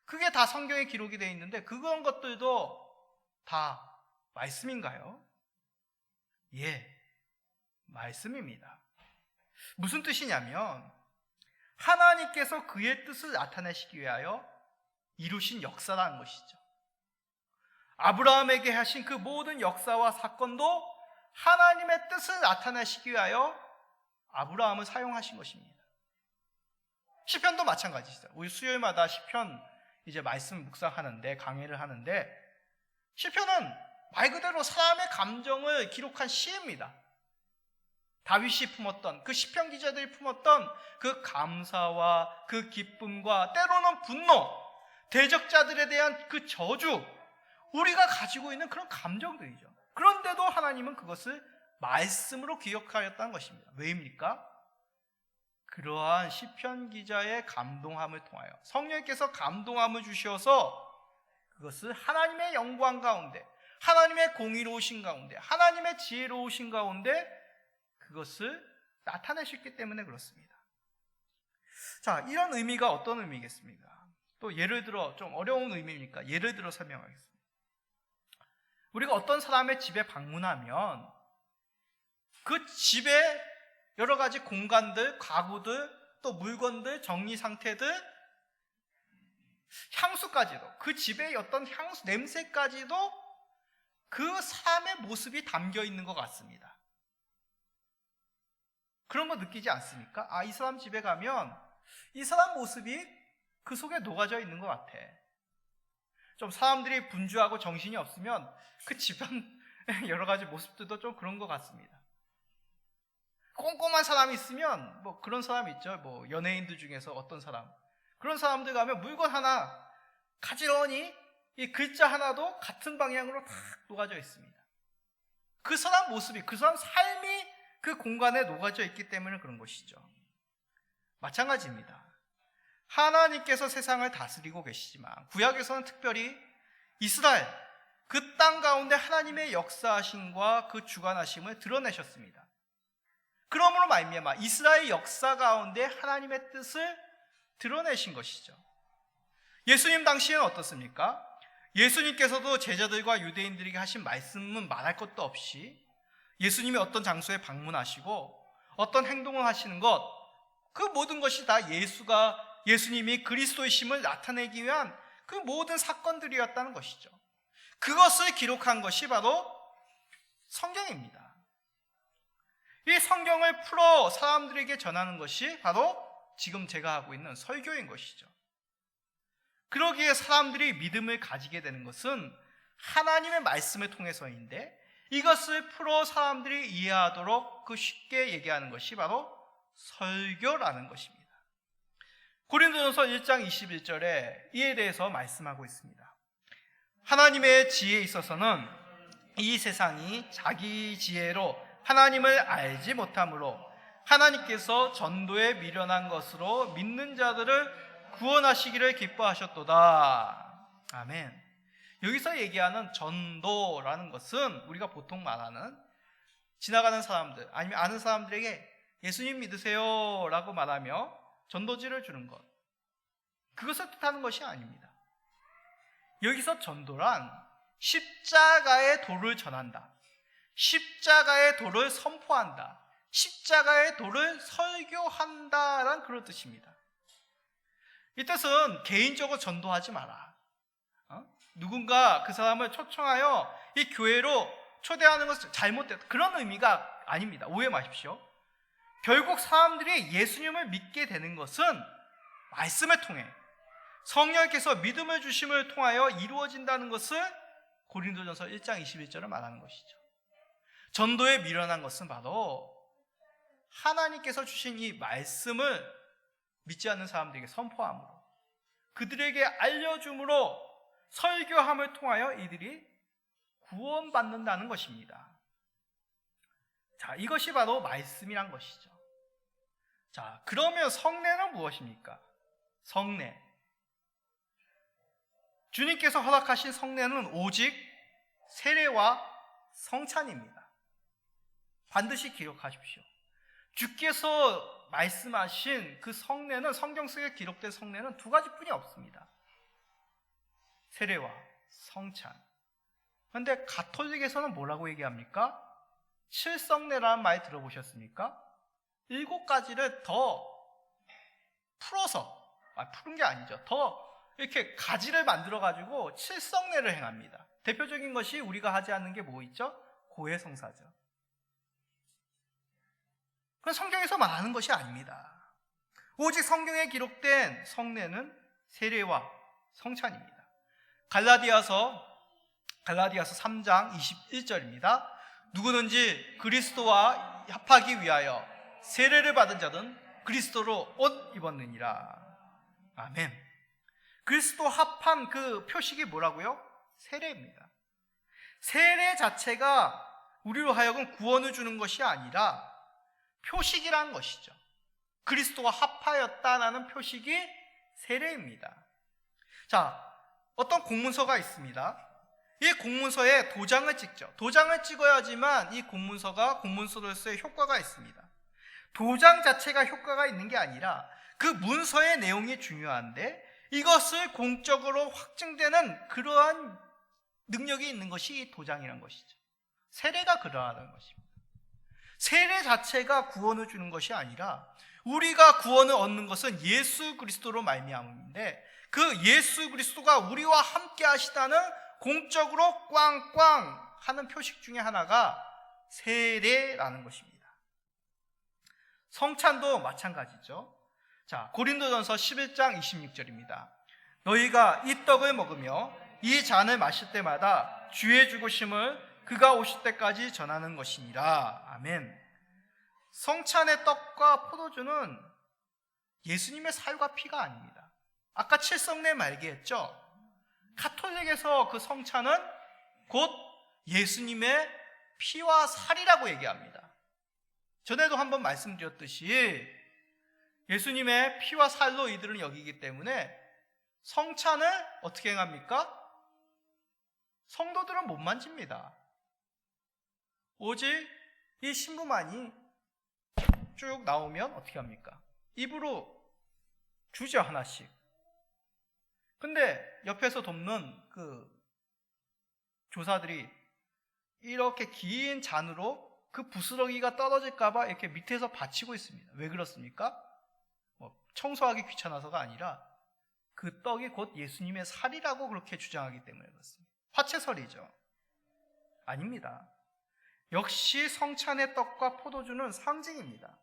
그게 다 성경에 기록이 되어 있는데 그런 것들도 다 말씀인가요? 예, 말씀입니다. 무슨 뜻이냐면 하나님께서 그의 뜻을 나타내시기 위하여 이루신 역사라는 것이죠. 아브라함에게 하신 그 모든 역사와 사건도 하나님의 뜻을 나타내시기 위하여 아브라함을 사용하신 것입니다. 시편도 마찬가지죠. 우리 수요일마다 시편 이제 말씀 묵상하는데 강해를 하는데 시편은 말 그대로 사람의 감정을 기록한 시입니다. 다윗이 품었던 그 시편 기자들이 품었던 그 감사와 그 기쁨과 때로는 분노, 대적자들에 대한 그 저주, 우리가 가지고 있는 그런 감정들이죠. 그런데도 하나님은 그것을 말씀으로 기억하였다는 것입니다. 왜입니까? 그러한 시편 기자의 감동함을 통하여 성령께서 감동함을 주셔서 그것을 하나님의 영광 가운데, 하나님의 공의로우신 가운데, 하나님의 지혜로우신 가운데 그것을 나타내셨기 때문에 그렇습니다. 자, 이런 의미가 어떤 의미겠습니까? 또 예를 들어 좀 어려운 의미니까 예를 들어 설명하겠습니다. 우리가 어떤 사람의 집에 방문하면 그 집에 여러 가지 공간들, 가구들, 또 물건들, 정리 상태들, 향수까지도 그 집의 어떤 향수, 냄새까지도 그 사람의 모습이 담겨 있는 것 같습니다. 그런 거 느끼지 않습니까? 아, 이 사람 집에 가면 이 사람 모습이 그 속에 녹아져 있는 것 같아. 좀 사람들이 분주하고 정신이 없으면 그 집안 여러 가지 모습들도 좀 그런 것 같습니다. 꼼꼼한 사람이 있으면 뭐 그런 사람 있죠. 뭐 연예인들 중에서 어떤 사람, 그런 사람들 가면 물건 하나 가지런히 이 글자 하나도 같은 방향으로 다 녹아져 있습니다. 그 사람 모습이, 그 사람 삶이 그 공간에 녹아져 있기 때문에 그런 것이죠. 마찬가지입니다. 하나님께서 세상을 다스리고 계시지만 구약에서는 특별히 이스라엘, 그 땅 가운데 하나님의 역사하심과 그 주관하심을 드러내셨습니다. 그러므로 말미암아 이스라엘 역사 가운데 하나님의 뜻을 드러내신 것이죠. 예수님 당시에는 어떻습니까? 예수님께서도 제자들과 유대인들에게 하신 말씀은 말할 것도 없이 예수님이 어떤 장소에 방문하시고 어떤 행동을 하시는 것, 그 모든 것이 다 예수님이 그리스도이심을 나타내기 위한 그 모든 사건들이었다는 것이죠. 그것을 기록한 것이 바로 성경입니다. 이 성경을 풀어 사람들에게 전하는 것이 바로 지금 제가 하고 있는 설교인 것이죠. 그러기에 사람들이 믿음을 가지게 되는 것은 하나님의 말씀을 통해서인데, 이것을 풀어 사람들이 이해하도록 그 쉽게 얘기하는 것이 바로 설교라는 것입니다. 고린도전서 1장 21절에 이에 대해서 말씀하고 있습니다. 하나님의 지혜에 있어서는 이 세상이 자기 지혜로 하나님을 알지 못하므로 하나님께서 전도에 미련한 것으로 믿는 자들을 구원하시기를 기뻐하셨도다. 아멘. 여기서 얘기하는 전도라는 것은 우리가 보통 말하는 지나가는 사람들 아니면 아는 사람들에게 예수님 믿으세요 라고 말하며 전도지를 주는 것, 그것을 뜻하는 것이 아닙니다. 여기서 전도란 십자가의 도를 전한다, 십자가의 도를 선포한다, 십자가의 도를 설교한다라는 그런 뜻입니다. 이 뜻은 개인적으로 전도하지 마라, 누군가 그 사람을 초청하여 이 교회로 초대하는 것은 잘못됐다, 그런 의미가 아닙니다. 오해 마십시오. 결국 사람들이 예수님을 믿게 되는 것은 말씀을 통해 성령께서 믿음을 주심을 통하여 이루어진다는 것을 고린도전서 1장 21절을 말하는 것이죠. 전도에 미련한 것은 바로 하나님께서 주신 이 말씀을 믿지 않는 사람들에게 선포함으로, 그들에게 알려줌으로, 설교함을 통하여 이들이 구원받는다는 것입니다. 자, 이것이 바로 말씀이란 것이죠. 자, 그러면 성례는 무엇입니까? 성례. 주님께서 허락하신 성례는 오직 세례와 성찬입니다. 반드시 기록하십시오. 주께서 말씀하신 그 성례는, 성경 속에 기록된 성례는 두 가지뿐이 없습니다. 세례와 성찬. 그런데 가톨릭에서는 뭐라고 얘기합니까? 칠성례라는 말 들어보셨습니까? 7가지를 더 풀어서, 푸른 게 아니죠, 더 이렇게 가지를 만들어가지고 칠성례를 행합니다. 대표적인 것이 우리가 하지 않는 게 뭐 있죠? 고해성사죠. 그건 성경에서 말하는 것이 아닙니다. 오직 성경에 기록된 성례는 세례와 성찬입니다. 갈라디아서 3장 21절입니다. 누구든지 그리스도와 합하기 위하여 세례를 받은 자는 그리스도로 옷 입었느니라. 아멘. 그리스도 합한 그 표식이 뭐라고요? 세례입니다. 세례 자체가 우리로 하여금 구원을 주는 것이 아니라 표식이라는 것이죠. 그리스도와 합하였다라는 표식이 세례입니다. 자, 어떤 공문서가 있습니다. 이 공문서에 도장을 찍죠. 도장을 찍어야지만 이 공문서로서의 효과가 있습니다. 도장 자체가 효과가 있는 게 아니라 그 문서의 내용이 중요한데, 이것을 공적으로 확증되는 그러한 능력이 있는 것이 이 도장이라는 것이죠. 세례가 그러하다는 것입니다. 세례 자체가 구원을 주는 것이 아니라 우리가 구원을 얻는 것은 예수 그리스도로 말미암음인데, 그 예수 그리스도가 우리와 함께 하시다는 공적으로 꽝꽝 하는 표식 중에 하나가 세례라는 것입니다. 성찬도 마찬가지죠. 자, 고린도전서 11장 26절입니다. 너희가 이 떡을 먹으며 이 잔을 마실 때마다 주의 죽으심을 그가 오실 때까지 전하는 것이니라. 아멘. 성찬의 떡과 포도주는 예수님의 살과 피가 아닙니다. 아까 칠성례 말기했죠. 가톨릭에서 그 성찬은 곧 예수님의 피와 살이라고 얘기합니다. 전에도 한번 말씀드렸듯이 예수님의 피와 살로 이들은 여기기 때문에 성찬을 어떻게 행합니까? 성도들은 못 만집니다. 오직 이 신부만이 쭉 나오면 어떻게 합니까? 입으로 주죠, 하나씩. 근데 옆에서 돕는 그 조사들이 이렇게 긴 잔으로 그 부스러기가 떨어질까봐 이렇게 밑에서 받치고 있습니다. 왜 그렇습니까? 청소하기 귀찮아서가 아니라 그 떡이 곧 예수님의 살이라고 그렇게 주장하기 때문에 그렇습니다. 화채설이죠. 아닙니다. 역시 성찬의 떡과 포도주는 상징입니다.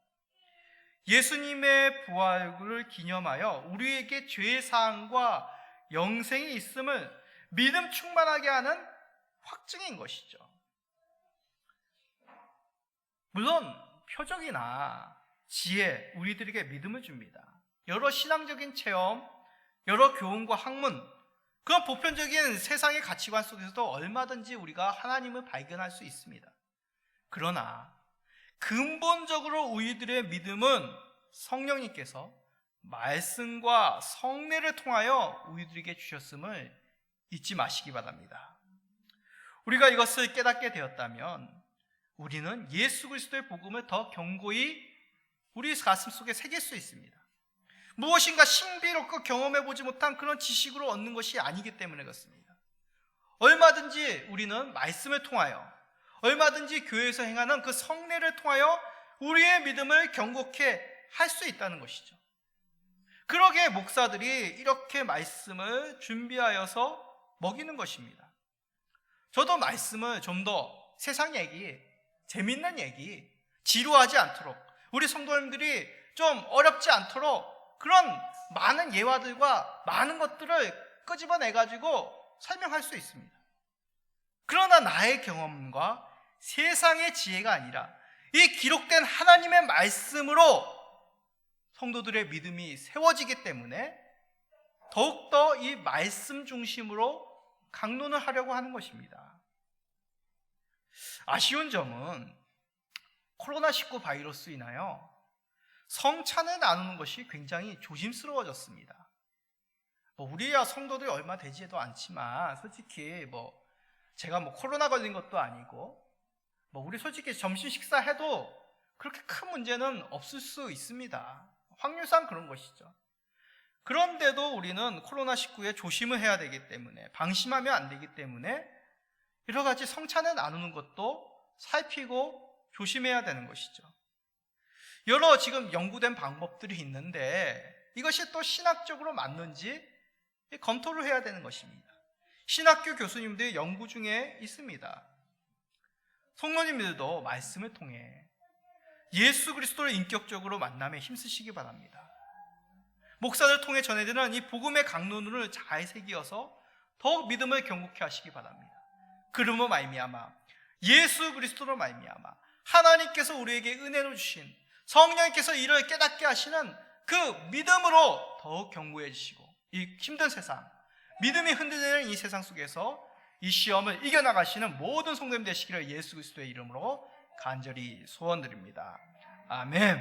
예수님의 부활을 기념하여 우리에게 죄사함과 영생이 있음을 믿음 충만하게 하는 확증인 것이죠. 물론 표적이나 지혜, 우리들에게 믿음을 줍니다. 여러 신앙적인 체험, 여러 교훈과 학문, 그런 보편적인 세상의 가치관 속에서도 얼마든지 우리가 하나님을 발견할 수 있습니다. 그러나 근본적으로 우리들의 믿음은 성령님께서 말씀과 성례를 통하여 우리들에게 주셨음을 잊지 마시기 바랍니다. 우리가 이것을 깨닫게 되었다면 우리는 예수 그리스도의 복음을 더 견고히 우리 가슴 속에 새길 수 있습니다. 무엇인가 신비롭고 경험해보지 못한 그런 지식으로 얻는 것이 아니기 때문에 그렇습니다. 얼마든지 우리는 말씀을 통하여, 얼마든지 교회에서 행하는 그 성례를 통하여 우리의 믿음을 견고케 할 수 있다는 것이죠. 그러기에 목사들이 이렇게 말씀을 준비하여서 먹이는 것입니다. 저도 말씀을 좀 더 세상 얘기, 재밌는 얘기, 지루하지 않도록, 우리 성도님들이 좀 어렵지 않도록 그런 많은 예화들과 많은 것들을 끄집어내가지고 설명할 수 있습니다. 그러나 나의 경험과 세상의 지혜가 아니라 이 기록된 하나님의 말씀으로 성도들의 믿음이 세워지기 때문에 더욱더 이 말씀 중심으로 강론을 하려고 하는 것입니다. 아쉬운 점은 코로나19 바이러스로 인하여 성찬을 나누는 것이 굉장히 조심스러워졌습니다. 우리야 성도들이 얼마 되지도 않지만 솔직히 제가 코로나 걸린 것도 아니고 우리 솔직히 점심 식사해도 그렇게 큰 문제는 없을 수 있습니다. 확률상 그런 것이죠. 그런데도 우리는 코로나19에 조심을 해야 되기 때문에, 방심하면 안 되기 때문에 여러 가지 성찬을 나누는 것도 살피고 조심해야 되는 것이죠. 여러 지금 연구된 방법들이 있는데 이것이 또 신학적으로 맞는지 검토를 해야 되는 것입니다. 신학교 교수님들의 연구 중에 있습니다. 성도님들도 말씀을 통해 예수 그리스도를 인격적으로 만남에 힘쓰시기 바랍니다. 목사를 통해 전해드리는 이 복음의 강론을 잘 새기어서 더욱 믿음을 견고케 하시기 바랍니다. 그러므로 말미암아 예수 그리스도로 말미암아 하나님께서 우리에게 은혜로 주신 성령님께서 이를 깨닫게 하시는 그 믿음으로 더욱 견고해지시고 이 힘든 세상, 믿음이 흔들리는 이 세상 속에서 이 시험을 이겨나가시는 모든 성도님 되시기를 예수 그리스도의 이름으로 간절히 소원드립니다. 아멘.